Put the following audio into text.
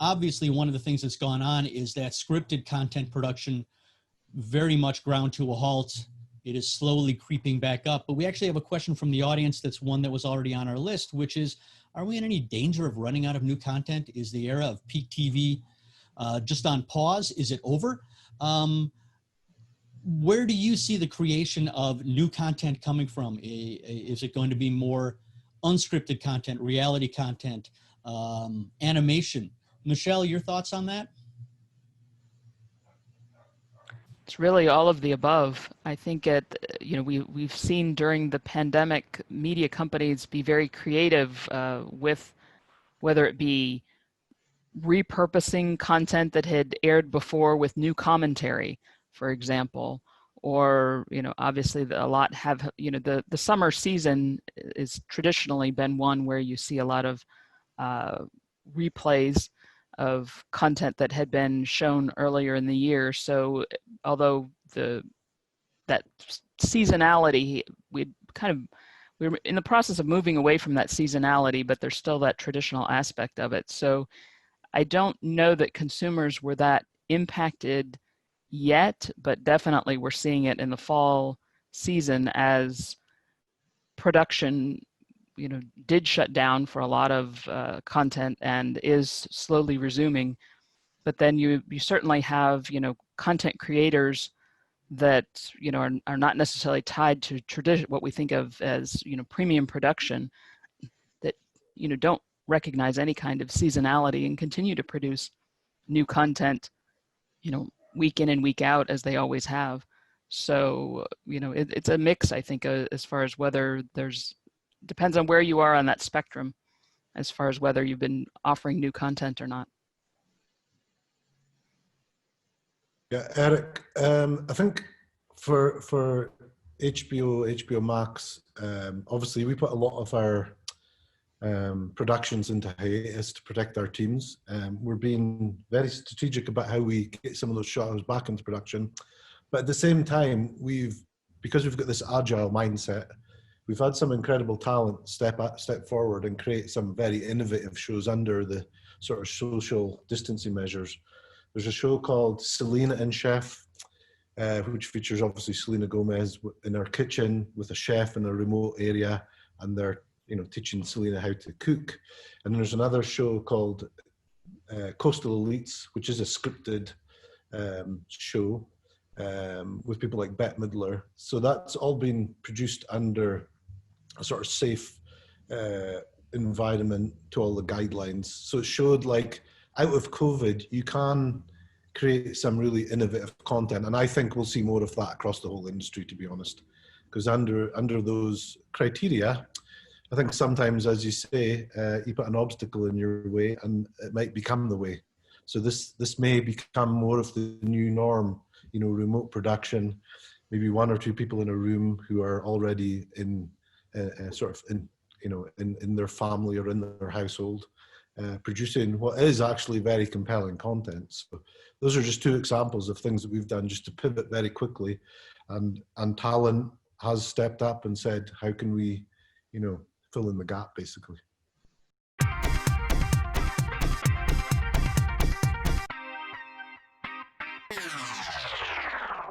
obviously one of the things that's gone on is that scripted content production very much ground to a halt. It is slowly creeping back up, but we actually have a question from the audience that's one that was already on our list, which is, are we in any danger of running out of new content? Is the era of peak TV just on pause? Is it over? Where do you see the creation of new content coming from? Is it going to be more unscripted content, reality content, animation? Michelle, your thoughts on that? It's really all of the above. I think we've seen during the pandemic, media companies be very creative with whether it be repurposing content that had aired before with new commentary, for example, or obviously a lot have the summer season is traditionally been one where you see a lot of replays of content that had been shown earlier in the year. So although that seasonality, we were in the process of moving away from that seasonality, but there's still that traditional aspect of it. So I don't know that consumers were that impacted yet, but definitely we're seeing it in the fall season as production did shut down for a lot of content and is slowly resuming. But then you certainly have content creators that are not necessarily tied to tradition, what we think of as premium production, that don't recognize any kind of seasonality and continue to produce new content week in and week out as they always have. So it's a mix, I think, as far as whether depends on where you are on that spectrum as far as whether you've been offering new content or not. Yeah, Eric, I think for HBO Max, obviously we put a lot of our productions into hiatus to protect our teams. We're being very strategic about how we get some of those shows back into production. But at the same time, because we've got this agile mindset, we've had some incredible talent step forward and create some very innovative shows under the sort of social distancing measures. There's a show called Selena and Chef, which features obviously Selena Gomez in her kitchen with a chef in a remote area, and they're teaching Selena how to cook. And there's another show called Coastal Elites, which is a scripted show with people like Bette Midler. So that's all been produced under a sort of safe environment to all the guidelines. So it showed like out of COVID, you can create some really innovative content. And I think we'll see more of that across the whole industry, to be honest, because under those criteria, I think sometimes, as you say, you put an obstacle in your way and it might become the way. So this may become more of the new norm, remote production, maybe one or two people in a room who are already in in their family or in their household, producing what is actually very compelling content. So those are just two examples of things that we've done just to pivot very quickly, and talent has stepped up and said, how can we, fill in the gap, basically.